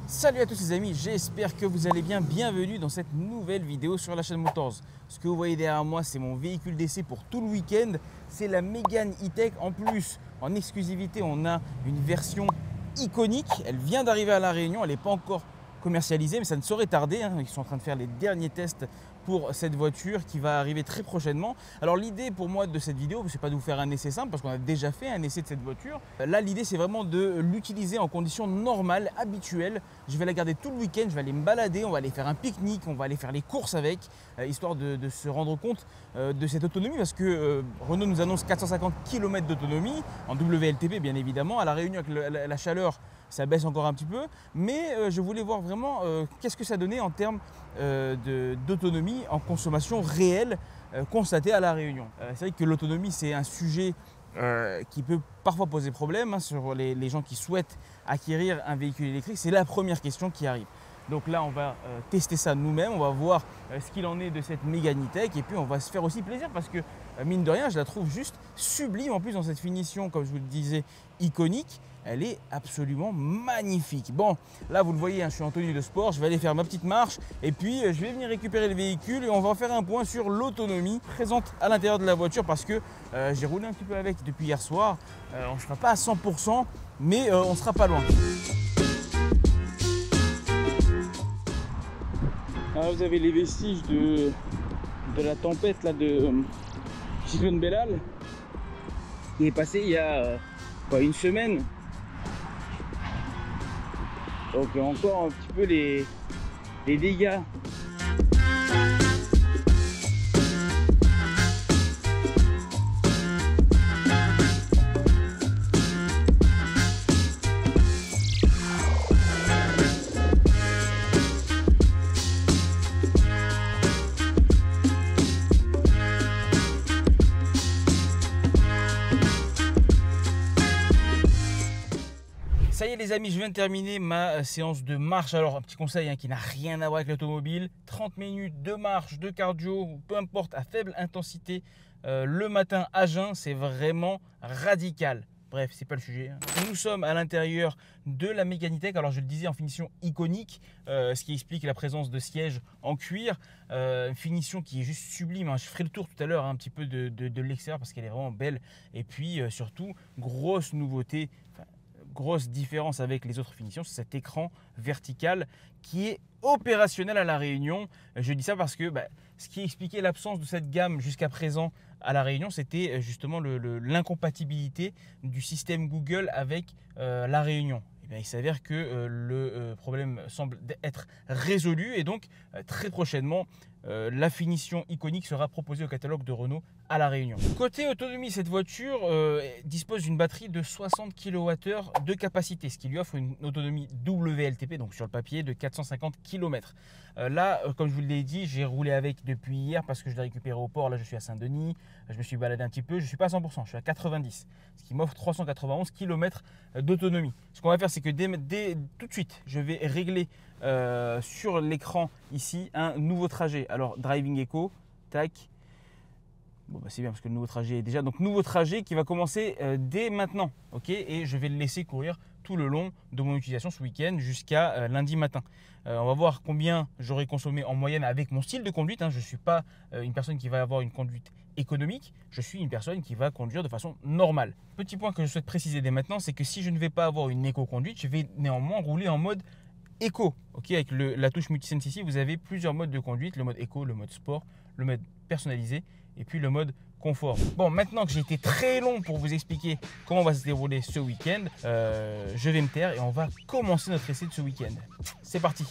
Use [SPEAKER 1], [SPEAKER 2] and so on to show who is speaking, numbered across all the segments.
[SPEAKER 1] Salut à tous les amis, j'espère que vous allez bien. Bienvenue dans cette nouvelle vidéo sur la chaîne Motors. Ce que vous voyez derrière moi, c'est mon véhicule d'essai pour tout le week-end. C'est la Mégane E-Tech. En plus, en exclusivité, on a une version iconique. Elle vient d'arriver à La Réunion, elle n'est pas encore commercialisée, mais ça ne saurait tarder. Ils sont en train de faire les derniers tests pour cette voiture qui va arriver très prochainement. Alors l'idée pour moi de cette vidéo, c'est pas de vous faire un essai simple parce qu'on a déjà fait un essai de cette voiture. Là l'idée c'est vraiment de l'utiliser en conditions normales, habituelles. Je vais la garder tout le week-end, je vais aller me balader, on va aller faire un pique-nique, on va aller faire les courses avec, histoire de se rendre compte de cette autonomie parce que Renault nous annonce 450 km d'autonomie en WLTP bien évidemment. À La Réunion avec la chaleur, ça baisse encore un petit peu, mais je voulais voir vraiment qu'est-ce que ça donnait en termes d'autonomie en consommation réelle constatée à La Réunion. C'est vrai que l'autonomie, c'est un sujet qui peut parfois poser problème sur les gens qui souhaitent acquérir un véhicule électrique. C'est la première question qui arrive. Donc là, on va tester ça nous-mêmes, on va voir ce qu'il en est de cette Mégane E-Tech et puis on va se faire aussi plaisir parce que mine de rien, je la trouve juste sublime en plus dans cette finition, comme je vous le disais, iconique. Elle est absolument magnifique. Bon, là vous le voyez, je suis en tenue de sport, je vais aller faire ma petite marche et puis je vais venir récupérer le véhicule et on va faire un point sur l'autonomie présente à l'intérieur de la voiture parce que j'ai roulé un petit peu avec depuis hier soir. On ne sera pas à 100%, mais on ne sera pas loin. Alors, vous avez les vestiges de la tempête là, de cyclone Belal qui est passé il y a une semaine. Donc encore un petit peu les dégâts. Ça y est les amis, je viens de terminer ma séance de marche. Alors un petit conseil qui n'a rien à voir avec l'automobile, 30 minutes de marche, de cardio, peu importe, à faible intensité, le matin à jeun, c'est vraiment radical. Bref, c'est pas le sujet. Nous sommes à l'intérieur de la Mégane E-Tech. Alors je le disais en finition iconique, ce qui explique la présence de sièges en cuir. Une finition qui est juste sublime. Je ferai le tour tout à l'heure un petit peu de l'extérieur parce qu'elle est vraiment belle. Et puis surtout, grosse nouveauté. Grosse différence avec les autres finitions, c'est cet écran vertical qui est opérationnel à La Réunion. Je dis ça parce que ce qui expliquait l'absence de cette gamme jusqu'à présent à La Réunion, c'était justement l'incompatibilité du système Google avec La Réunion. Il s'avère que le problème semble être résolu et donc très prochainement, la finition iconique sera proposée au catalogue de Renault à La Réunion. Côté autonomie, cette voiture dispose d'une batterie de 60 kWh de capacité, ce qui lui offre une autonomie WLTP, donc sur le papier, de 450 km. Là, comme je vous l'ai dit, j'ai roulé avec depuis hier parce que je l'ai récupéré au port. Là, je suis à Saint-Denis, je me suis baladé un petit peu. Je ne suis pas à 100%, je suis à 90, ce qui m'offre 391 km d'autonomie. Ce qu'on va faire, c'est que tout de suite, je vais régler sur l'écran ici un nouveau trajet. Alors, Driving Eco, tac. Bon, c'est bien parce que le nouveau trajet est déjà. Donc, nouveau trajet qui va commencer dès maintenant. Ok, et je vais le laisser courir tout le long de mon utilisation ce week-end jusqu'à lundi matin. On va voir combien j'aurai consommé en moyenne avec mon style de conduite. Je ne suis pas une personne qui va avoir une conduite économique. Je suis une personne qui va conduire de façon normale. Petit point que je souhaite préciser dès maintenant, c'est que si je ne vais pas avoir une éco-conduite, je vais néanmoins rouler en mode éco. Ok, avec la touche multisense ici, vous avez plusieurs modes de conduite, le mode éco, le mode sport, le mode personnalisé et puis le mode confort. Bon, maintenant que j'ai été très long pour vous expliquer comment va se dérouler ce week-end, je vais me taire et on va commencer notre essai de ce week-end. C'est parti.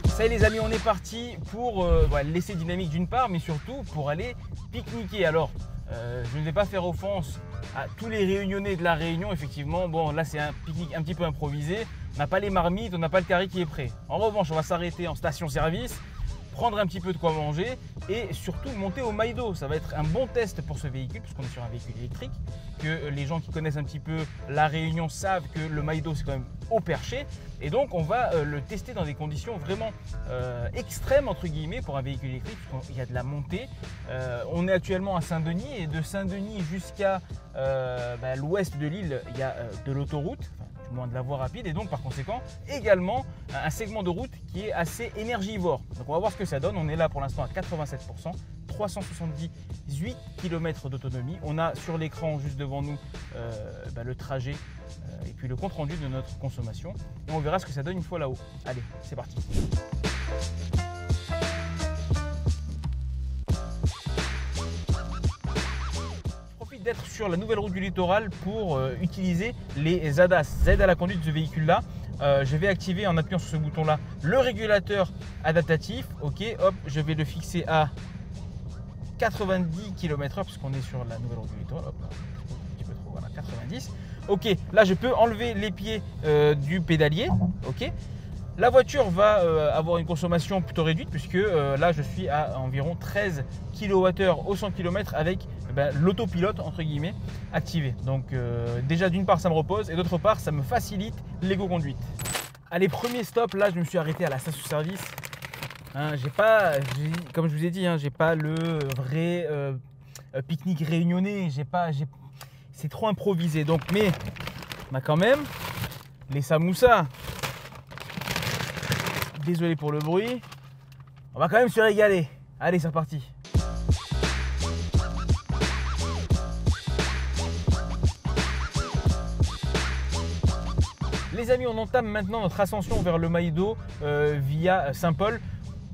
[SPEAKER 1] Ça y est les amis, on est parti pour l'essai dynamique d'une part, mais surtout pour aller pique-niquer. Alors, je ne vais pas faire offense à tous les réunionnais de La Réunion. Effectivement, bon là c'est un pique-nique un petit peu improvisé. On n'a pas les marmites, on n'a pas le carré qui est prêt. En revanche, on va s'arrêter en station-service, prendre un petit peu de quoi manger et surtout monter au Maido. Ça va être un bon test pour ce véhicule puisqu'on est sur un véhicule électrique, que les gens qui connaissent un petit peu la Réunion savent que le Maido c'est quand même au perché, et donc on va le tester dans des conditions vraiment extrêmes entre guillemets pour un véhicule électrique puisqu'il y a de la montée. On est actuellement à Saint-Denis et de Saint-Denis jusqu'à l'ouest de l'île il y a de l'autoroute, du moins de la voie rapide, et donc par conséquent également un segment de route qui est assez énergivore. Donc on va voir ce que ça donne. On est là pour l'instant à 87%, 378 km d'autonomie. On a sur l'écran juste devant nous le trajet et puis le compte rendu de notre consommation, et on verra ce que ça donne une fois là-haut. Allez, c'est parti. D'être sur la nouvelle route du littoral pour utiliser les ADAS, aide à la conduite de ce véhicule là. Je vais activer en appuyant sur ce bouton là le régulateur adaptatif. Ok, hop, je vais le fixer à 90 km/h puisqu'on est sur la nouvelle route du littoral. Hop, un petit peu trop, voilà, 90. Ok, là je peux enlever les pieds du pédalier. Ok, la voiture va avoir une consommation plutôt réduite puisque là je suis à environ 13 kWh au 100 km avec l'autopilote entre guillemets activé. Donc déjà d'une part ça me repose et d'autre part ça me facilite l'éco-conduite. Allez, premier stop, là je me suis arrêté à la station-service. Comme je vous ai dit, j'ai pas le vrai pique-nique réunionnais, c'est trop improvisé. Donc mais on a quand même les samoussas. Désolé pour le bruit, on va quand même se régaler. Allez, c'est reparti. Les amis, on entame maintenant notre ascension vers le Maido via Saint-Paul.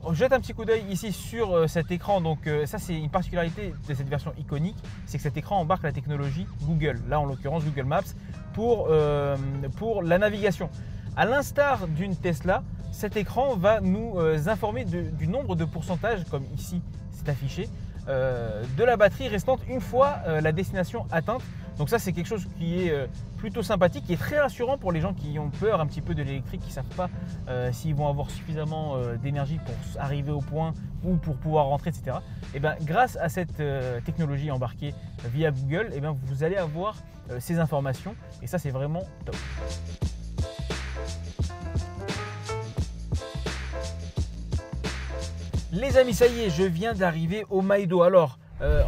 [SPEAKER 1] On jette un petit coup d'œil ici sur cet écran. Donc ça, c'est une particularité de cette version iconique, c'est que cet écran embarque la technologie Google, là en l'occurrence Google Maps, pour la navigation. À l'instar d'une Tesla, cet écran va nous informer du nombre de pourcentage, comme ici c'est affiché, de la batterie restante une fois la destination atteinte. Donc ça, c'est quelque chose qui est plutôt sympathique, qui est très rassurant pour les gens qui ont peur un petit peu de l'électrique, qui ne savent pas s'ils vont avoir suffisamment d'énergie pour arriver au point ou pour pouvoir rentrer, etc. Et bien, grâce à cette technologie embarquée via Google, et bien, vous allez avoir ces informations et ça, c'est vraiment top. Les amis, ça y est, je viens d'arriver au Maido. Alors,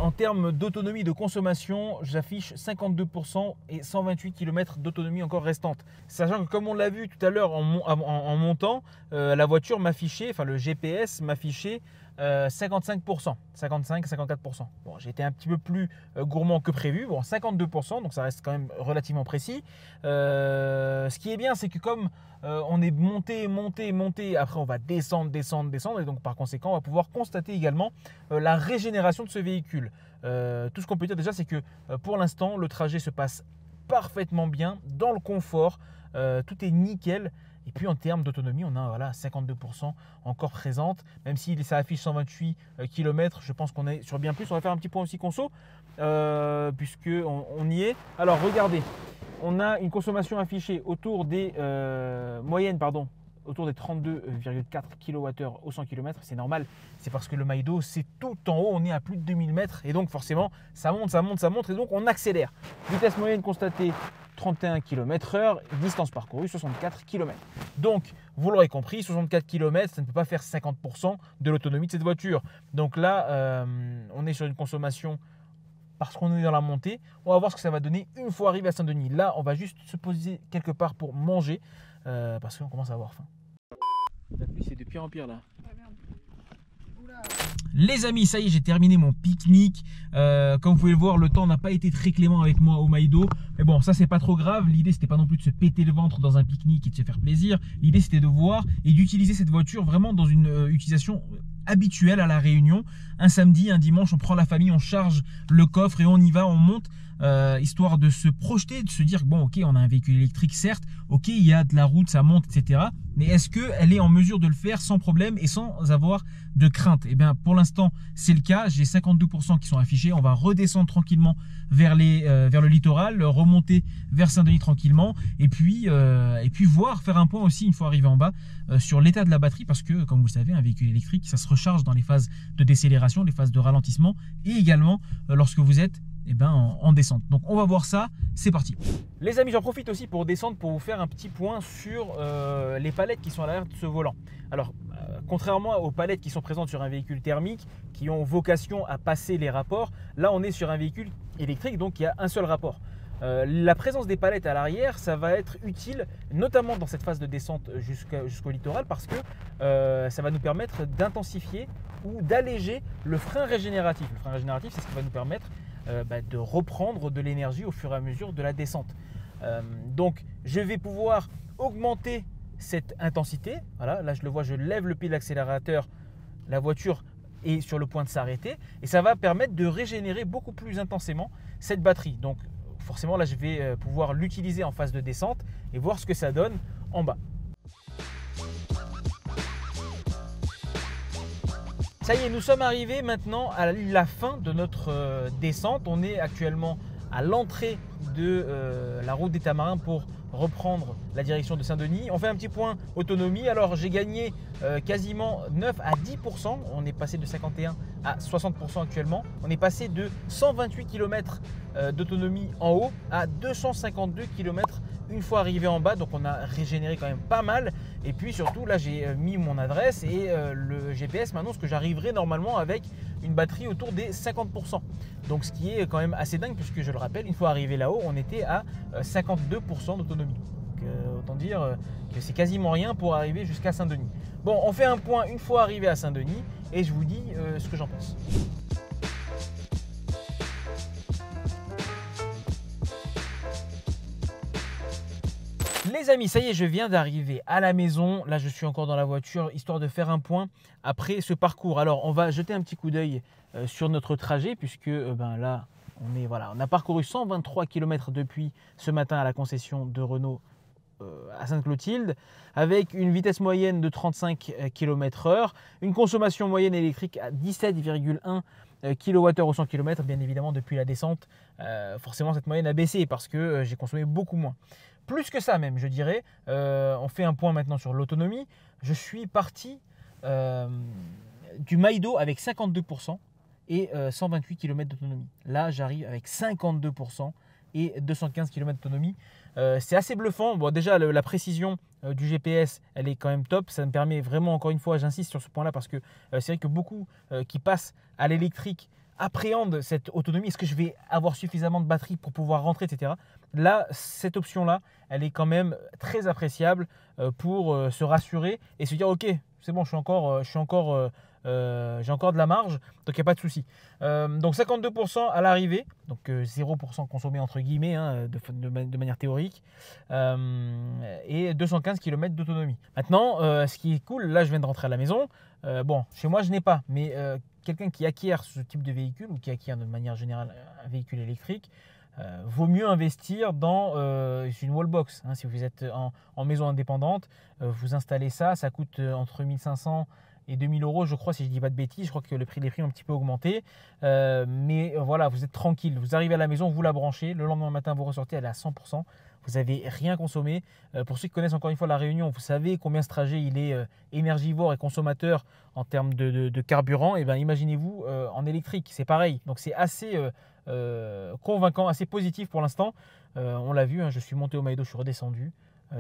[SPEAKER 1] en termes d'autonomie de consommation, j'affiche 52% et 128 km d'autonomie encore restante. Sachant que comme on l'a vu tout à l'heure en montant, la voiture m'affichait, enfin le GPS m'affichait 55%, 55-54%. Bon, j'ai été un petit peu plus gourmand que prévu, bon 52%, donc ça reste quand même relativement précis. Ce qui est bien, c'est que comme on est monté, après on va descendre, et donc par conséquent on va pouvoir constater également la régénération de ce véhicule. Tout ce qu'on peut dire déjà, c'est que pour l'instant le trajet se passe parfaitement bien, dans le confort, tout est nickel. Et puis en termes d'autonomie, on a voilà, 52% encore présente, même si ça affiche 128 km, je pense qu'on est sur bien plus. On va faire un petit point aussi conso, puisqu'on y est. Alors regardez, on a une consommation affichée autour des autour des 32,4 kWh au 100 km. C'est normal, c'est parce que le Maido, c'est tout en haut, on est à plus de 2000 mètres. Et donc forcément, ça monte, et donc on accélère. Vitesse moyenne constatée, 31 km/h, distance parcourue 64 km. Donc, vous l'aurez compris, 64 km, ça ne peut pas faire 50% de l'autonomie de cette voiture. Donc là, on est sur une consommation parce qu'on est dans la montée. On va voir ce que ça va donner une fois arrivé à Saint-Denis. Là, on va juste se poser quelque part pour manger parce qu'on commence à avoir faim. La pluie, c'est de pire en pire là. Les amis, ça y est, j'ai terminé mon pique-nique. Comme vous pouvez le voir, le temps n'a pas été très clément avec moi au Maido. Mais bon, ça c'est pas trop grave. L'idée c'était pas non plus de se péter le ventre dans un pique-nique et de se faire plaisir. L'idée c'était de voir et d'utiliser cette voiture vraiment dans une utilisation habituelle à la Réunion. Un samedi, un dimanche, on prend la famille, on charge le coffre et on y va, on monte
[SPEAKER 2] histoire de se projeter, de se dire bon ok, on a un véhicule électrique certes, ok, il y a de la route, ça monte, etc. Mais est-ce qu'elle est en mesure de le faire sans problème et sans avoir de crainte? Eh bien pour l'instant c'est le cas, j'ai 52% qui sont affichés. On va redescendre tranquillement vers le littoral, remonter vers Saint-Denis tranquillement et puis voir, faire un point aussi une fois arrivé en bas sur l'état de la batterie, parce que comme vous le savez, un véhicule électrique ça se recharge dans les phases de décélération, les phases de ralentissement et également lorsque vous êtes en descente. Donc on va voir ça, c'est parti.
[SPEAKER 1] Les amis, j'en profite aussi pour descendre pour vous faire un petit point sur les palettes qui sont à l'arrière de ce volant. Alors contrairement aux palettes qui sont présentes sur un véhicule thermique qui ont vocation à passer les rapports, là on est sur un véhicule électrique, donc il y a un seul rapport. La présence des palettes à l'arrière, ça va être utile notamment dans cette phase de descente jusqu'au littoral, parce que ça va nous permettre d'intensifier ou d'alléger le frein régénératif. Le frein régénératif, c'est ce qui va nous permettre de reprendre de l'énergie au fur et à mesure de la descente. Donc je vais pouvoir augmenter cette intensité. Voilà, là je le vois, je lève le pied de l'accélérateur, la voiture est sur le point de s'arrêter et ça va permettre de régénérer beaucoup plus intensément cette batterie. Donc forcément là je vais pouvoir l'utiliser en phase de descente et voir ce que ça donne en bas. Ça y est, nous sommes arrivés maintenant à la fin de notre descente. On est actuellement à l'entrée de la route des Tamarins pour reprendre la direction de Saint-Denis. On fait un petit point autonomie. Alors j'ai gagné quasiment 9 à 10%. On est passé de 51 à 60% actuellement. On est passé de 128 km d'autonomie en haut à 252 km une fois arrivé en bas. Donc on a régénéré quand même pas mal. Et puis surtout là j'ai mis mon adresse et le GPS m'annonce que j'arriverai normalement avec une batterie autour des 50%. Donc ce qui est quand même assez dingue, puisque je le rappelle, une fois arrivé là-haut, on était à 52% d'autonomie. Donc autant dire que c'est quasiment rien pour arriver jusqu'à Saint-Denis. Bon, on fait un point une fois arrivé à Saint-Denis et je vous dis ce que j'en pense. Les amis, ça y est, je viens d'arriver à la maison. Là, je suis encore dans la voiture, histoire de faire un point après ce parcours. Alors, on va jeter un petit coup d'œil sur notre trajet, puisque là, on a parcouru 123 km depuis ce matin à la concession de Renault à Sainte-Clotilde, avec une vitesse moyenne de 35 km/h, une consommation moyenne électrique à 17,1 kWh au 100 km. Bien évidemment, depuis la descente, forcément, cette moyenne a baissé parce que j'ai consommé beaucoup moins. Plus que ça même, je dirais. On fait un point maintenant sur l'autonomie. Je suis parti du Maïdo avec 52% et 128 km d'autonomie. Là, j'arrive avec 52% et 215 km d'autonomie. C'est assez bluffant. Bon, déjà, la précision du GPS, elle est quand même top. Ça me permet vraiment, encore une fois, j'insiste sur ce point-là parce que c'est vrai que beaucoup qui passent à l'électrique appréhendent cette autonomie. Est-ce que je vais avoir suffisamment de batterie pour pouvoir rentrer, etc. Là, cette option-là, elle est quand même très appréciable pour se rassurer et se dire ok, c'est bon, j'ai encore de la marge, donc il n'y a pas de souci. Donc 52% à l'arrivée, donc 0% consommé entre guillemets de manière théorique, et 215 km d'autonomie. Maintenant, ce qui est cool, là je viens de rentrer à la maison. Bon, chez moi je n'ai pas, mais quelqu'un qui acquiert ce type de véhicule ou qui acquiert de manière générale un véhicule électrique, vaut mieux investir dans une wallbox. Si vous êtes en maison indépendante, vous installez ça coûte entre 1500 et 2000 euros, je crois, si je ne dis pas de bêtises. Je crois que les prix ont un petit peu augmenté. Mais voilà, vous êtes tranquille. Vous arrivez à la maison, vous la branchez. Le lendemain matin, vous ressortez, elle est à 100%. Vous n'avez rien consommé. Pour ceux qui connaissent encore une fois la Réunion, vous savez combien ce trajet il est énergivore et consommateur en termes de carburant. Et bien, imaginez-vous en électrique, c'est pareil. Donc c'est assez convaincant, assez positif pour l'instant. On l'a vu, je suis monté au Maïdo, je suis redescendu.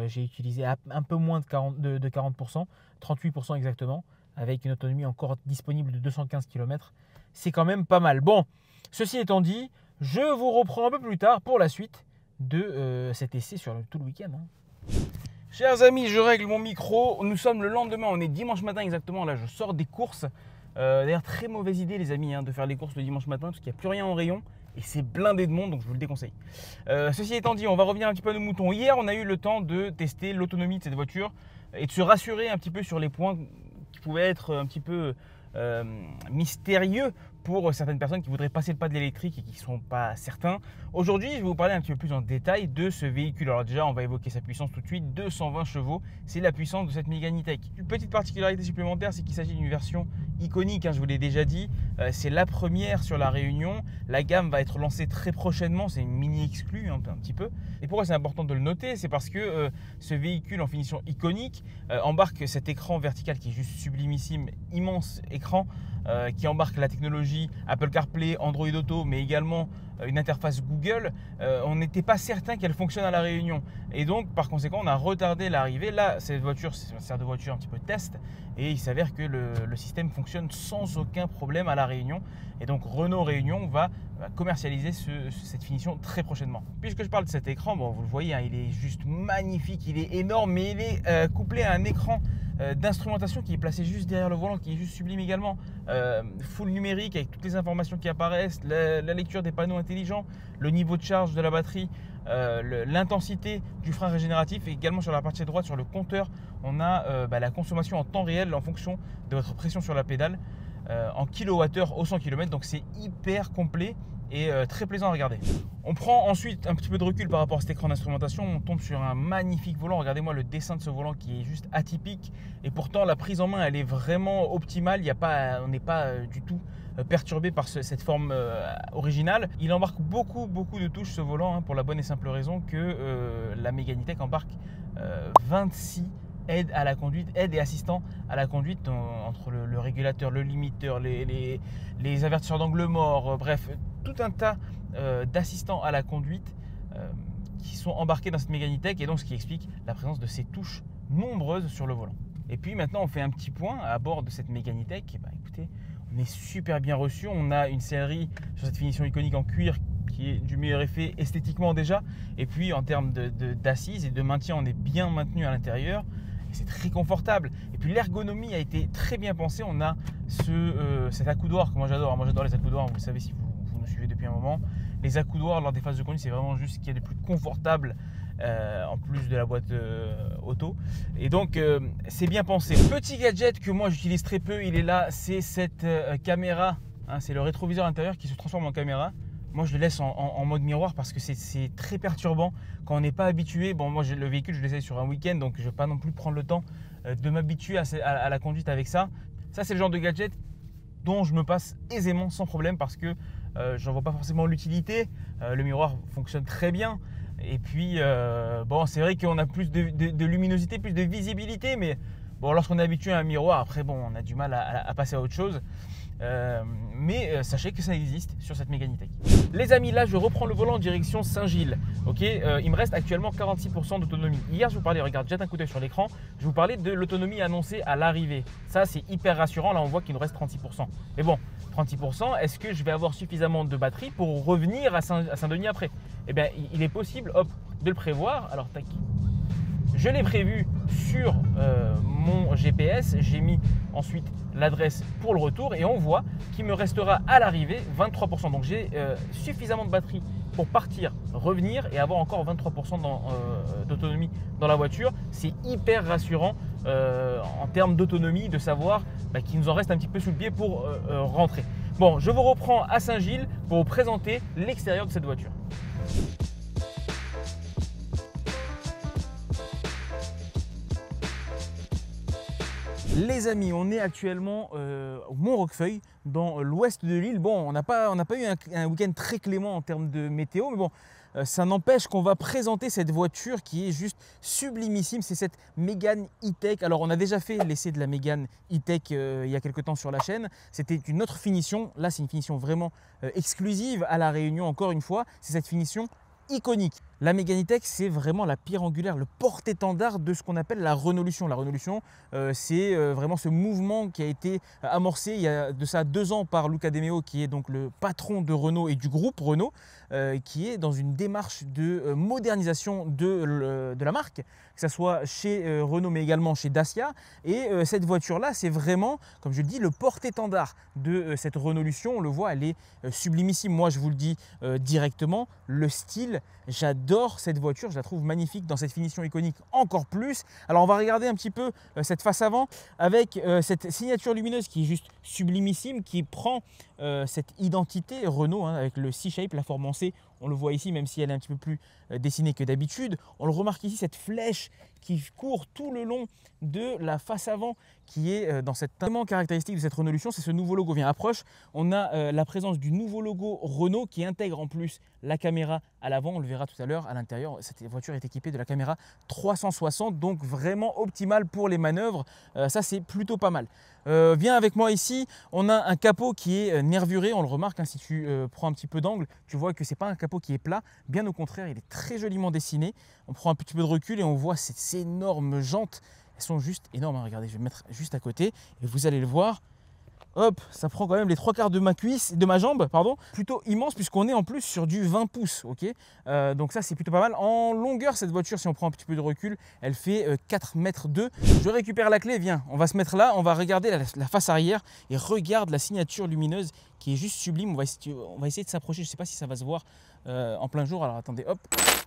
[SPEAKER 1] J'ai utilisé un peu moins de 40%, 38% exactement, avec une autonomie encore disponible de 215 km. C'est quand même pas mal. Bon, ceci étant dit, je vous reprends un peu plus tard pour la suite de cet essai sur tout le week-end. Chers amis, je règle mon micro. Nous sommes le lendemain, on est dimanche matin exactement. Là, je sors des courses. D'ailleurs, très mauvaise idée, les amis, de faire les courses le dimanche matin parce qu'il n'y a plus rien en rayon et c'est blindé de monde, donc je vous le déconseille. Ceci étant dit, on va revenir un petit peu à nos moutons. Hier, on a eu le temps de tester l'autonomie de cette voiture et de se rassurer un petit peu sur les points qui pouvaient être un petit peu mystérieux pour certaines personnes qui voudraient passer le pas de l'électrique et qui ne sont pas certains. Aujourd'hui, je vais vous parler un petit peu plus en détail de ce véhicule. Alors déjà, on va évoquer sa puissance tout de suite, 220 chevaux, c'est la puissance de cette Mégane E-Tech. Une petite particularité supplémentaire, c'est qu'il s'agit d'une version iconique, je vous l'ai déjà dit, c'est la première sur la Réunion. La gamme va être lancée très prochainement, c'est une mini exclue un petit peu. Et pourquoi c'est important de le noter? C'est parce que ce véhicule en finition iconique embarque cet écran vertical qui est juste sublimissime, immense écran qui embarque la technologie Apple CarPlay, Android Auto, mais également une interface Google. On n'était pas certain qu'elle fonctionne à la Réunion. Et donc, par conséquent, on a retardé l'arrivée. Là, cette voiture, c'est sert de voiture un petit peu test. Et il s'avère que le système fonctionne sans aucun problème à la Réunion. Et donc, Renault Réunion va commercialiser cette finition très prochainement. Puisque je parle de cet écran, bon, vous le voyez, hein, il est juste magnifique, il est énorme, mais il est couplé à un écran d'instrumentation qui est placé juste derrière le volant, qui est juste sublime également, full numérique avec toutes les informations qui apparaissent, la lecture des panneaux intelligents, le niveau de charge de la batterie, l'intensité du frein régénératif, et également sur la partie droite, sur le compteur, on a la consommation en temps réel en fonction de votre pression sur la pédale en kilowattheure au 100 km, donc c'est hyper complet et très plaisant à regarder. On prend ensuite un petit peu de recul par rapport à cet écran d'instrumentation, on tombe sur un magnifique volant. Regardez-moi le dessin de ce volant qui est juste atypique, et pourtant la prise en main elle est vraiment optimale. On n'est pas du tout perturbé par cette forme originale. Il embarque beaucoup de touches ce volant, pour la bonne et simple raison que la Mégane E-Tech embarque 26 aides à la conduite, aides et assistants à la conduite, entre le régulateur, le limiteur, les avertisseurs d'angle mort, bref, tout un tas d'assistants à la conduite qui sont embarqués dans cette Mégane E-Tech, et donc ce qui explique la présence de ces touches nombreuses sur le volant. Et puis maintenant on fait un petit point à bord de cette Mégane E-Tech. Écoutez, on est super bien reçu, on a une sellerie sur cette finition iconique en cuir qui est du meilleur effet esthétiquement déjà, et puis en termes d'assises et de maintien, on est bien maintenu à l'intérieur. C'est très confortable, et puis l'ergonomie a été très bien pensée. On a cet accoudoir que moi j'adore. Moi j'adore les accoudoirs, vous le savez si vous nous suivez depuis un moment. Les accoudoirs lors des phases de conduite, c'est vraiment juste ce qu'il y a de plus confortable en plus de la boîte auto, et donc c'est bien pensé. Petit gadget que moi j'utilise très peu, il est là, c'est cette caméra, c'est le rétroviseur intérieur qui se transforme en caméra. Moi, je le laisse en mode miroir parce que c'est très perturbant quand on n'est pas habitué. Bon, moi, le véhicule, je l'essaye sur un week-end, donc je ne vais pas non plus prendre le temps de m'habituer à la conduite avec ça. Ça, c'est le genre de gadget dont je me passe aisément, sans problème, parce que je n'en vois pas forcément l'utilité. Le miroir fonctionne très bien. Et puis, bon, c'est vrai qu'on a plus de luminosité, plus de visibilité, mais bon, lorsqu'on est habitué à un miroir, après, bon, on a du mal à passer à autre chose. Mais sachez que ça existe sur cette Mégane E-Tech. Les amis, là je reprends le volant en direction Saint-Gilles. Il me reste actuellement 46% d'autonomie. Hier je vous parlais, regarde, jette un coup d'œil sur l'écran, je vous parlais de l'autonomie annoncée à l'arrivée. Ça c'est hyper rassurant, là on voit qu'il nous reste 36%. Mais bon, 36%, est-ce que je vais avoir suffisamment de batterie pour revenir à Saint-Denis après? Eh bien il est possible, de le prévoir. Alors tac, je l'ai prévu sur mon GPS, j'ai mis ensuite l'adresse pour le retour, et on voit qu'il me restera à l'arrivée 23%. Donc j'ai suffisamment de batterie pour partir, revenir et avoir encore 23% d'autonomie dans la voiture. C'est hyper rassurant en termes d'autonomie, de savoir qu'il nous en reste un petit peu sous le pied pour rentrer. Bon, je vous reprends à Saint-Gilles pour vous présenter l'extérieur de cette voiture. Les amis, on est actuellement au Mont-Roquefeuille, dans l'ouest de l'île. Bon, on n'a pas eu un week-end très clément en termes de météo, mais bon, ça n'empêche qu'on va présenter cette voiture qui est juste sublimissime. C'est cette Mégane E-Tech. Alors, on a déjà fait l'essai de la Mégane E-Tech il y a quelques temps sur la chaîne. C'était une autre finition. Là, c'est une finition vraiment exclusive à La Réunion, encore une fois. C'est cette finition iconique. La Mégane E-Tech, c'est vraiment la pierre angulaire, le porte-étendard de ce qu'on appelle la Renaulution. La Renaulution, c'est vraiment ce mouvement qui a été amorcé il y a de ça 2 ans par Luca De Meo, qui est donc le patron de Renault et du groupe Renault, qui est dans une démarche de modernisation de la marque, que ce soit chez Renault mais également chez Dacia. Et cette voiture-là, c'est vraiment, comme je le dis, le porte-étendard de cette Renaulution. On le voit, elle est sublimissime. Moi, je vous le dis directement, le style, j'adore j'adore cette voiture, je la trouve magnifique dans cette finition iconique encore plus. Alors on va regarder un petit peu cette face avant avec cette signature lumineuse qui est juste sublimissime, qui prend cette identité Renault hein, avec le C-shape, la forme en C. On le voit ici, même si elle est un petit peu plus dessinée que d'habitude. On le remarque ici, cette flèche qui court tout le long de la face avant, qui est dans cette tellement caractéristique de cette Renaulution. C'est ce nouveau logo. Viens, approche. On a la présence du nouveau logo Renault qui intègre en plus la caméra à l'avant. On le verra tout à l'heure. À l'intérieur, cette voiture est équipée de la caméra 360, donc vraiment optimale pour les manœuvres. Ça, c'est plutôt pas mal. Viens avec moi ici. On a un capot qui est nervuré. On le remarque, hein, si tu prends un petit peu d'angle, tu vois que c'est pas un capot qui est plat. Bien au contraire, il est très joliment dessiné. On prend un petit peu de recul et on voit ces énormes jantes. Elles sont juste énormes. Regardez, je vais me mettre juste à côté et vous allez le voir. Hop, ça prend quand même les 3/4 de ma cuisse, de ma jambe, pardon. Plutôt immense puisqu'on est en plus sur du 20 pouces, ok. donc ça c'est plutôt pas mal. En longueur, cette voiture, si on prend un petit peu de recul, elle fait 4,2 mètres. Je récupère la clé, viens, on va se mettre là, on va regarder la face arrière et regarde la signature lumineuse qui est juste sublime. On va essayer de s'approcher, je ne sais pas si ça va se voir en plein jour. Alors attendez, hop.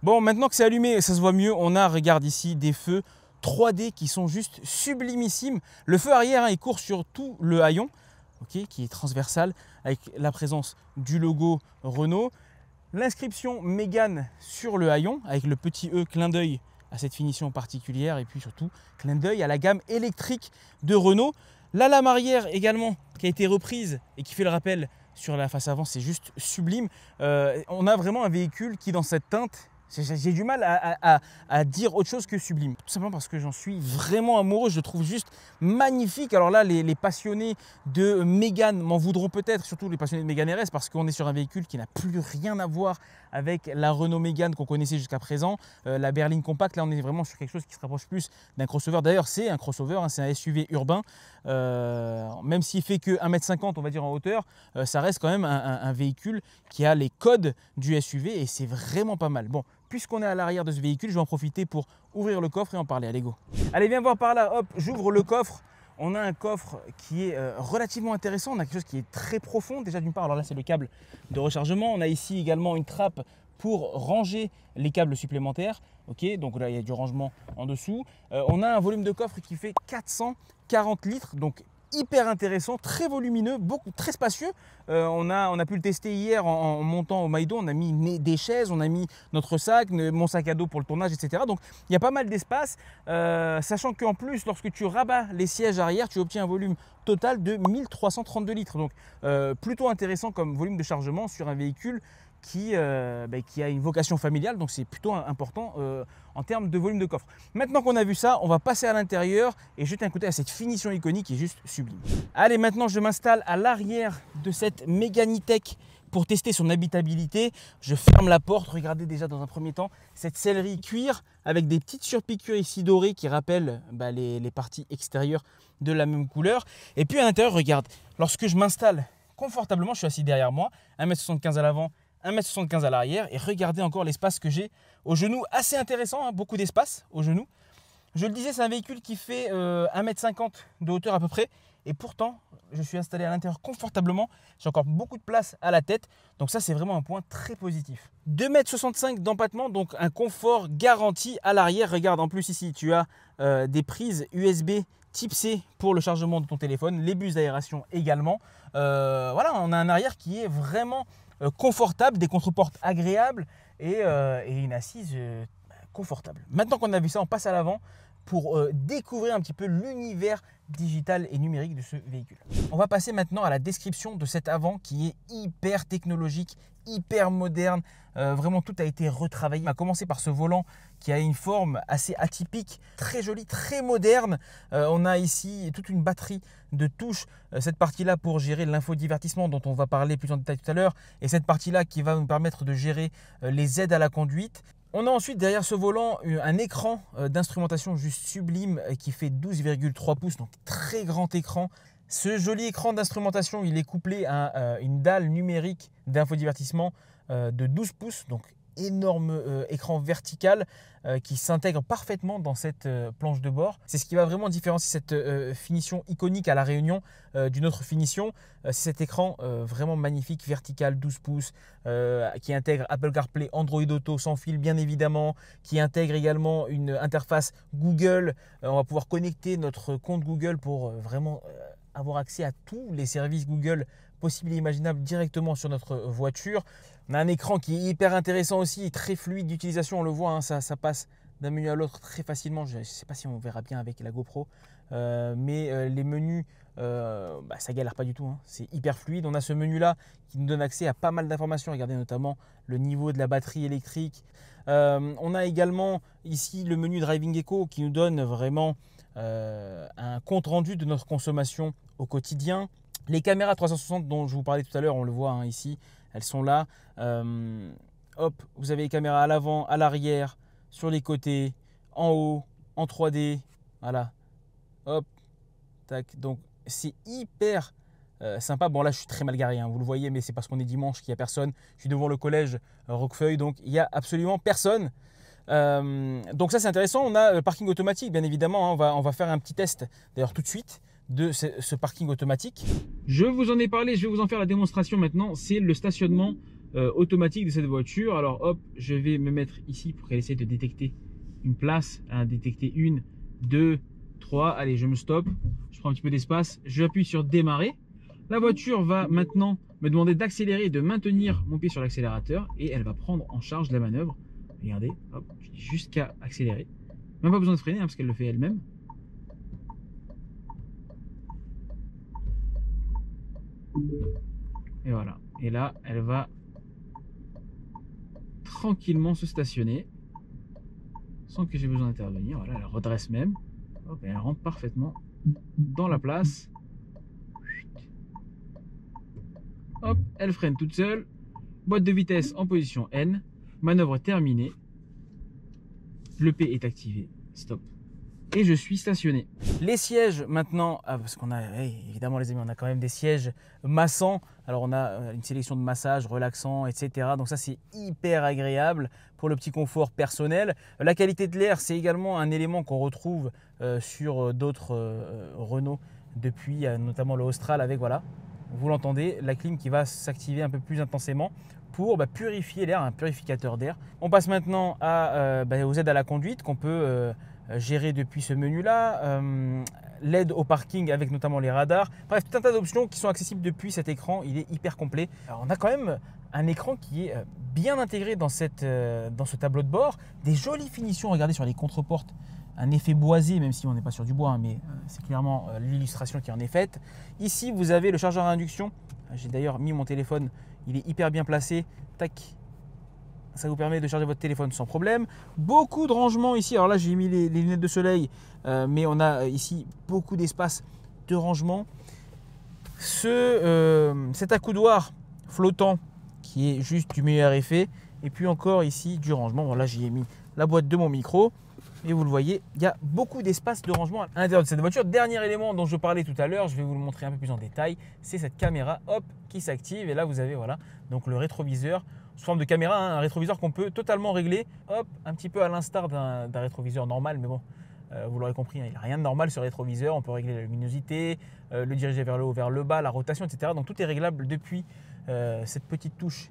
[SPEAKER 1] Bon, maintenant que c'est allumé, ça se voit mieux. On a, regarde ici, des feux 3D qui sont juste sublimissimes. Le feu arrière, hein, il court sur tout le haillon. Okay, qui est transversal avec la présence du logo Renault, l'inscription Mégane sur le haillon avec le petit E, clin d'œil à cette finition particulière et puis surtout clin d'œil à la gamme électrique de Renault. La lame arrière également qui a été reprise et qui fait le rappel sur la face avant, c'est juste sublime. On a vraiment un véhicule qui dans cette teinte, j'ai du mal à dire autre chose que sublime. Tout simplement parce que j'en suis vraiment amoureux. Je le trouve juste magnifique. Alors là, les passionnés de Mégane m'en voudront peut-être, surtout les passionnés de Mégane RS, parce qu'on est sur un véhicule qui n'a plus rien à voir avec la Renault Mégane qu'on connaissait jusqu'à présent. La berline compacte, là on est vraiment sur quelque chose qui se rapproche plus d'un crossover. D'ailleurs, c'est un crossover, hein, c'est un SUV urbain. Même s'il fait que 1,50 m, on va dire en hauteur, ça reste quand même un véhicule qui a les codes du SUV et c'est vraiment pas mal. Bon, puisqu'on est à l'arrière de ce véhicule, je vais en profiter pour ouvrir le coffre et en parler. Allez, go. Allez, viens voir par là. Hop, j'ouvre le coffre. On a un coffre qui est relativement intéressant. On a quelque chose qui est très profond. Déjà, d'une part, alors là, c'est le câble de rechargement. On a ici également une trappe pour ranger les câbles supplémentaires. Ok, donc là, il y a du rangement en dessous. On a un volume de coffre qui fait 440 litres. Donc, hyper intéressant, très volumineux, très spacieux. On a pu le tester hier en montant au Maïdo. On a mis des chaises, on a mis notre sac, mon sac à dos pour le tournage, etc. Donc il y a pas mal d'espace, sachant qu'en plus, lorsque tu rabats les sièges arrière, tu obtiens un volume total de 1332 litres. Donc plutôt intéressant comme volume de chargement sur un véhicule qui a une vocation familiale, donc c'est plutôt important en termes de volume de coffre. Maintenant qu'on a vu ça, on va passer à l'intérieur et jeter un coup d'œil à cette finition iconique qui est juste sublime. Allez, maintenant je m'installe à l'arrière de cette Mégane E-Tech pour tester son habitabilité. Je ferme la porte, regardez déjà dans un premier temps cette sellerie cuir avec des petites surpiqûres ici dorées qui rappellent les parties extérieures de la même couleur. Et puis à l'intérieur, regarde, lorsque je m'installe confortablement, je suis assis derrière moi, 1,75 m à l'avant, 1,75 m à l'arrière et regardez encore l'espace que j'ai au genou, assez intéressant, hein, beaucoup d'espace au genou. Je le disais, c'est un véhicule qui fait 1,50 m de hauteur à peu près et pourtant je suis installé à l'intérieur confortablement, j'ai encore beaucoup de place à la tête, donc ça c'est vraiment un point très positif. 2,65 m d'empattement, donc un confort garanti à l'arrière. Regarde, en plus ici tu as des prises USB Type C pour le chargement de ton téléphone, les bus d'aération également. Voilà, on a un arrière qui est vraiment confortable, des contreportes agréables et une assise confortable. Maintenant qu'on a vu ça, on passe à l'avant pour découvrir un petit peu l'univers digital et numérique de ce véhicule. On va passer maintenant à la description de cet avant qui est hyper technologique, hyper moderne. Vraiment tout a été retravaillé. On a commencé par ce volant qui a une forme assez atypique, très jolie, très moderne. On a ici toute une batterie de touches. Cette partie-là pour gérer l'infodivertissement dont on va parler plus en détail tout à l'heure. Et cette partie-là qui va nous permettre de gérer les aides à la conduite. On a ensuite derrière ce volant un écran d'instrumentation juste sublime qui fait 12,3 pouces, donc très grand écran. Ce joli écran d'instrumentation, il est couplé à une dalle numérique d'infodivertissement de 12 pouces, donc énorme écran vertical qui s'intègre parfaitement dans cette planche de bord. C'est ce qui va vraiment différencier cette finition iconique à la Réunion d'une autre finition. C'est cet écran vraiment magnifique, vertical, 12 pouces, qui intègre Apple CarPlay, Android Auto sans fil bien évidemment, qui intègre également une interface Google. On va pouvoir connecter notre compte Google pour vraiment avoir accès à tous les services Google possibles et imaginables directement sur notre voiture. On a un écran qui est hyper intéressant aussi, très fluide d'utilisation, on le voit, hein, ça passe d'un menu à l'autre très facilement. Je ne sais pas si on verra bien avec la GoPro, mais les menus, ça galère pas du tout, hein. C'est hyper fluide. On a ce menu là qui nous donne accès à pas mal d'informations. Regardez notamment le niveau de la batterie électrique. On a également ici le menu Driving Echo qui nous donne vraiment un compte rendu de notre consommation au quotidien. Les caméras 360 dont je vous parlais tout à l'heure, on le voit, hein, ici, elles sont là. Hop, vous avez les caméras à l'avant, à l'arrière, sur les côtés, en haut, en 3D. Voilà. Hop, tac. Donc c'est hyper sympa. Bon là, je suis très mal garé, hein, vous le voyez, mais c'est parce qu'on est dimanche qu'il n'y a personne. Je suis devant le collège Roquefeuille, donc il n'y a absolument personne. Donc ça c'est intéressant. On a le parking automatique bien évidemment, hein. On va faire un petit test d'ailleurs tout de suite de ce parking automatique. Je vous en ai parlé, je vais vous en faire la démonstration maintenant. C'est le stationnement automatique de cette voiture. Alors hop, je vais me mettre ici pour qu'elle essaie de détecter une place. Elle a détecté 1, 2, 3. Allez, je me stoppe, je prends un petit peu d'espace, j'appuie sur démarrer. La voiture va maintenant me demander d'accélérer et de maintenir mon pied sur l'accélérateur et elle va prendre en charge la manœuvre. Regardez, hop, jusqu'à accélérer. Même pas besoin de freiner, hein, parce qu'elle le fait elle-même. Et voilà. Et là, elle va tranquillement se stationner sans que j'ai besoin d'intervenir. Voilà, elle redresse même. Hop, et elle rentre parfaitement dans la place. Hop, elle freine toute seule. Boîte de vitesse en position N. Manœuvre terminée. Le P est activé. Stop. Et je suis stationné. Les sièges maintenant, parce qu'on a, évidemment les amis, on a quand même des sièges massants. Alors on a une sélection de massages, relaxants, etc. Donc ça c'est hyper agréable pour le petit confort personnel. La qualité de l'air, c'est également un élément qu'on retrouve sur d'autres Renault depuis notamment le Austral avec, voilà, vous l'entendez, la clim qui va s'activer un peu plus intensément pour purifier l'air, un purificateur d'air. On passe maintenant aux aides à la conduite qu'on peut gérer depuis ce menu-là. L'aide au parking avec notamment les radars. Bref, tout un tas d'options qui sont accessibles depuis cet écran. Il est hyper complet. Alors, on a quand même un écran qui est bien intégré dans ce tableau de bord. Des jolies finitions, regardez sur les contreportes. Un effet boisé, même si on n'est pas sur du bois, hein, mais c'est clairement l'illustration qui en est faite. Ici, vous avez le chargeur à induction. J'ai d'ailleurs mis mon téléphone, il est hyper bien placé. Tac, ça vous permet de charger votre téléphone sans problème. Beaucoup de rangements ici. Alors là, j'ai mis les lunettes de soleil, mais on a ici beaucoup d'espace de rangement. Cet accoudoir flottant qui est juste du meilleur effet. Et puis encore ici du rangement. Bon, là, j'y ai mis la boîte de mon micro. Et vous le voyez, il y a beaucoup d'espace de rangement à l'intérieur de cette voiture. Dernier élément dont je parlais tout à l'heure, je vais vous le montrer un peu plus en détail, c'est cette caméra hop, qui s'active. Et là, vous avez voilà, donc le rétroviseur sous forme de caméra, hein, un rétroviseur qu'on peut totalement régler, hop, un petit peu à l'instar d'un rétroviseur normal. Mais bon, vous l'aurez compris, hein, il n'y a rien de normal sur le rétroviseur. On peut régler la luminosité, le diriger vers le haut, vers le bas, la rotation, etc. Donc tout est réglable depuis cette petite touche.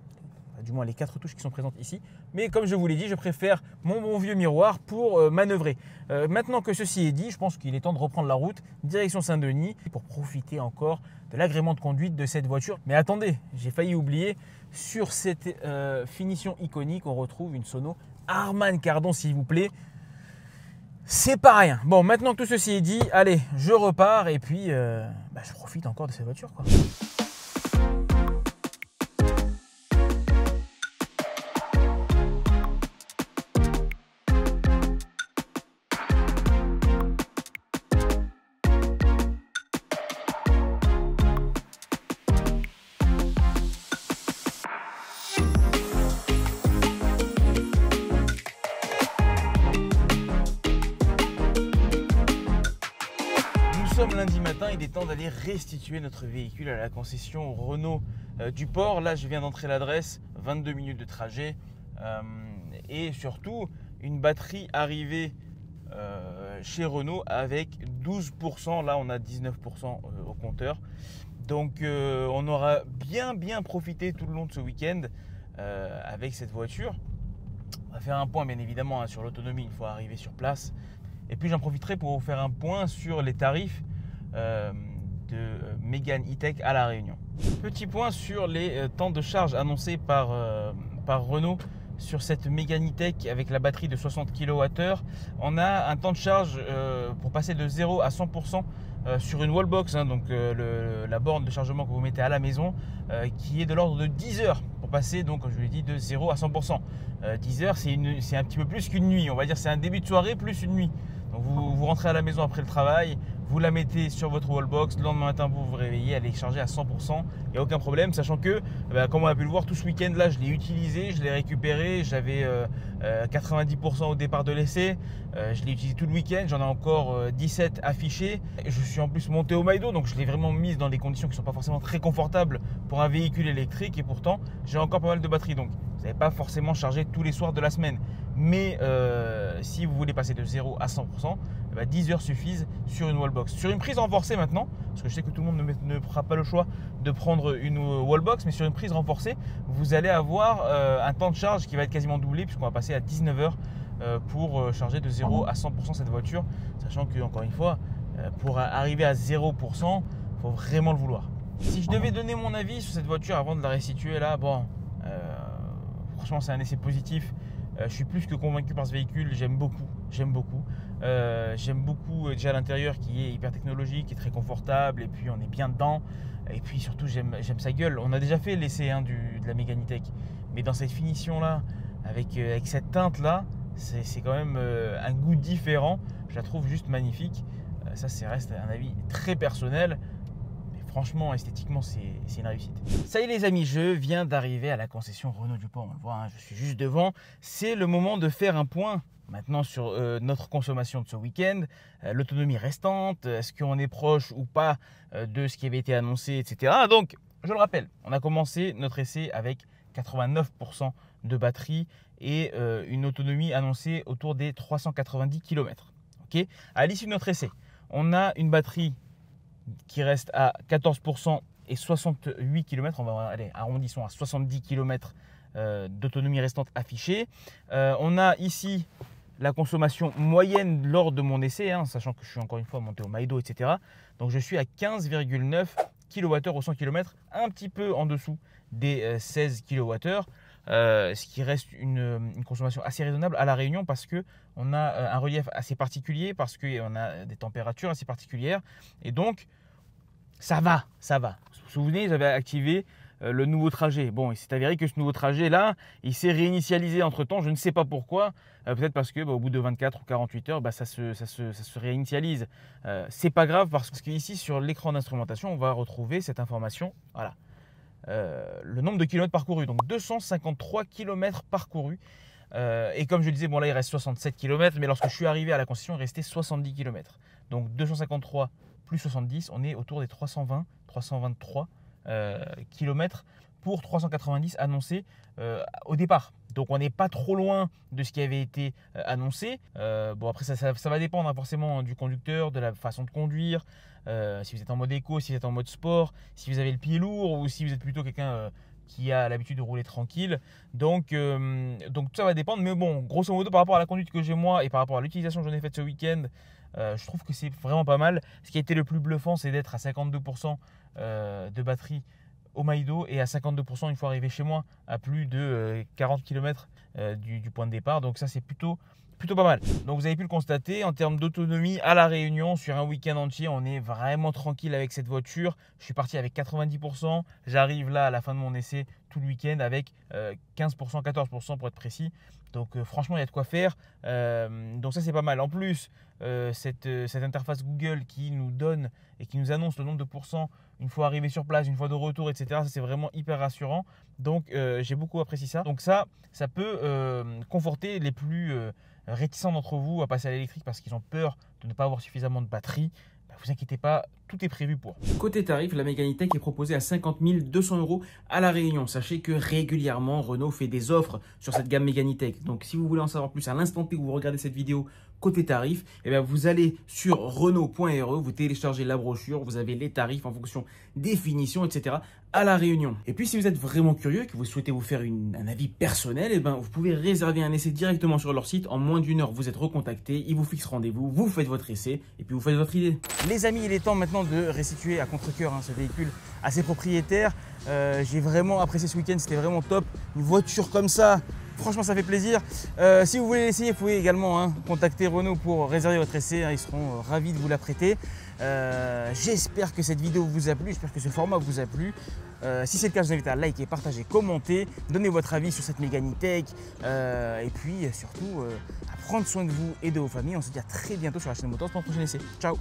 [SPEAKER 1] Du moins les 4 touches qui sont présentes ici. Mais comme je vous l'ai dit, je préfère mon bon vieux miroir pour manœuvrer. Maintenant que ceci est dit, je pense qu'il est temps de reprendre la route direction Saint-Denis pour profiter encore de l'agrément de conduite de cette voiture. Mais attendez, j'ai failli oublier, sur cette finition iconique, on retrouve une sono Harman Kardon, s'il vous plaît. C'est pas rien. Bon, maintenant que tout ceci est dit, allez, je repars et puis je profite encore de cette voiture, quoi. Lundi matin, il est temps d'aller restituer notre véhicule à la concession Renault du Port. Là, je viens d'entrer l'adresse, 22 minutes de trajet. Et surtout une batterie arrivée chez Renault avec 12%, là on a 19% au compteur. Donc on aura bien profité tout le long de ce week-end avec cette voiture. On va faire un point bien évidemment sur l'autonomie une fois arrivé sur place. Et puis j'en profiterai pour vous faire un point sur les tarifs de Mégane E-Tech à La Réunion. Petit point sur les temps de charge annoncés par Renault sur cette Mégane E-Tech avec la batterie de 60 kWh. On a un temps de charge pour passer de 0 à 100% sur une wallbox, donc la borne de chargement que vous mettez à la maison, qui est de l'ordre de 10 heures pour passer, donc comme je vous l'ai dit, de 0 à 100%. 10 heures, c'est un petit peu plus qu'une nuit, on va dire c'est un début de soirée plus une nuit. Donc vous rentrez à la maison après le travail, vous la mettez sur votre wallbox, le lendemain matin vous vous réveillez, elle est chargée à 100%, il n'y a aucun problème, sachant que, comme on a pu le voir tout ce week-end là, je l'ai utilisé, je l'ai récupéré, j'avais 90% au départ de l'essai, je l'ai utilisé tout le week-end, j'en ai encore 17 affichés, je suis en plus monté au Maido, donc je l'ai vraiment mise dans des conditions qui ne sont pas forcément très confortables pour un véhicule électrique, et pourtant j'ai encore pas mal de batterie, donc vous n'avez pas forcément chargé tous les soirs de la semaine. Mais si vous voulez passer de 0 à 100%, 10 heures suffisent sur une wallbox. Sur une prise renforcée maintenant, parce que je sais que tout le monde ne fera pas le choix de prendre une wallbox, mais sur une prise renforcée, vous allez avoir un temps de charge qui va être quasiment doublé, puisqu'on va passer à 19 heures pour charger de 0 à 100% cette voiture, sachant que, encore une fois, pour arriver à 0%, il faut vraiment le vouloir. Si je devais donner mon avis sur cette voiture avant de la restituer là, bon, franchement c'est un essai positif. Je suis plus que convaincu par ce véhicule, j'aime beaucoup. J'aime beaucoup déjà l'intérieur qui est hyper technologique, qui est très confortable, et puis on est bien dedans. Et puis surtout j'aime sa gueule. On a déjà fait l'essai de la Mégane E-Tech, mais dans cette finition là, avec cette teinte là, c'est quand même un goût différent. Je la trouve juste magnifique. Ça reste un avis très personnel. Franchement, esthétiquement, c'est une réussite. Ça y est les amis, je viens d'arriver à la concession Renault du Port. On le voit, je suis juste devant. C'est le moment de faire un point maintenant sur notre consommation de ce week-end. L'autonomie restante, est-ce qu'on est proche ou pas de ce qui avait été annoncé, etc. Donc, je le rappelle, on a commencé notre essai avec 89% de batterie et une autonomie annoncée autour des 390 km. Okay, à l'issue de notre essai, on a une batterie qui reste à 14% et 68 km, on va aller arrondissons à 70 km d'autonomie restante affichée. On a ici la consommation moyenne lors de mon essai, sachant que je suis encore une fois monté au Maido, etc. Donc je suis à 15,9 kWh au 100 km, un petit peu en dessous des 16 kWh. Ce qui reste une consommation assez raisonnable à La Réunion parce qu'on a un relief assez particulier, parce qu'on a des températures assez particulières et donc ça va. Vous vous souvenez, j'avais activé le nouveau trajet. Bon, il s'est avéré que ce nouveau trajet là, il s'est réinitialisé entre temps, je ne sais pas pourquoi, peut-être parce que au bout de 24 ou 48 heures, ça se réinitialise. C'est pas grave parce qu'ici sur l'écran d'instrumentation, on va retrouver cette information, voilà. Le nombre de kilomètres parcourus, donc 253 km parcourus, et comme je le disais, bon là il reste 67 km, mais lorsque je suis arrivé à la concession il restait 70 km, donc 253 plus 70, on est autour des 323 km pour 390 annoncés au départ. Donc on n'est pas trop loin de ce qui avait été annoncé. Bon après ça va dépendre forcément du conducteur, de la façon de conduire, si vous êtes en mode éco, si vous êtes en mode sport, si vous avez le pied lourd ou si vous êtes plutôt quelqu'un qui a l'habitude de rouler tranquille. Donc tout ça va dépendre. Mais bon, grosso modo par rapport à la conduite que j'ai moi et par rapport à l'utilisation que j'en ai faite ce week-end, je trouve que c'est vraiment pas mal. Ce qui a été le plus bluffant, c'est d'être à 52% de batterie au Maido et à 52% une fois arrivé chez moi à plus de 40 km du point de départ. Donc ça c'est plutôt pas mal. Donc vous avez pu le constater, en termes d'autonomie à La Réunion, sur un week-end entier, on est vraiment tranquille avec cette voiture. Je suis parti avec 90%, j'arrive là à la fin de mon essai tout le week-end avec 15%, 14% pour être précis. Donc franchement il y a de quoi faire, donc ça c'est pas mal. En plus cette interface Google qui nous donne et qui nous annonce le nombre de pourcents une fois arrivé sur place, une fois de retour, etc. Ça c'est vraiment hyper rassurant, donc j'ai beaucoup apprécié ça. Donc ça peut conforter les plus réticents d'entre vous à passer à l'électrique parce qu'ils ont peur de ne pas avoir suffisamment de batterie. vous inquiétez pas, tout est prévu pour. Côté tarif, la Mégane E-Tech est proposée à 50 200 € à La Réunion. Sachez que régulièrement, Renault fait des offres sur cette gamme Mégane E-Tech. Donc si vous voulez en savoir plus à l'instant T où vous regardez cette vidéo, côté tarif, eh bien, vous allez sur renault.re, vous téléchargez la brochure, vous avez les tarifs en fonction des finitions, etc. à La Réunion. Et puis si vous êtes vraiment curieux et que vous souhaitez vous faire un avis personnel, eh ben, vous pouvez réserver un essai directement sur leur site. En moins d'1 heure, vous êtes recontacté, ils vous fixent rendez-vous, vous faites votre essai et puis vous faites votre idée. Les amis, il est temps maintenant de restituer à contre-cœur ce véhicule à ses propriétaires. J'ai vraiment apprécié ce week-end, c'était vraiment top. Une voiture comme ça, franchement ça fait plaisir. Si vous voulez l'essayer, vous pouvez également contacter Renault pour réserver votre essai, ils seront ravis de vous la prêter. J'espère que cette vidéo vous a plu, j'espère que ce format vous a plu. Si c'est le cas, je vous invite à liker, partager, commenter, donner votre avis sur cette Mégane E-Tech et puis surtout à prendre soin de vous et de vos familles. On se dit à très bientôt sur la chaîne Motors pour un prochain essai. Ciao!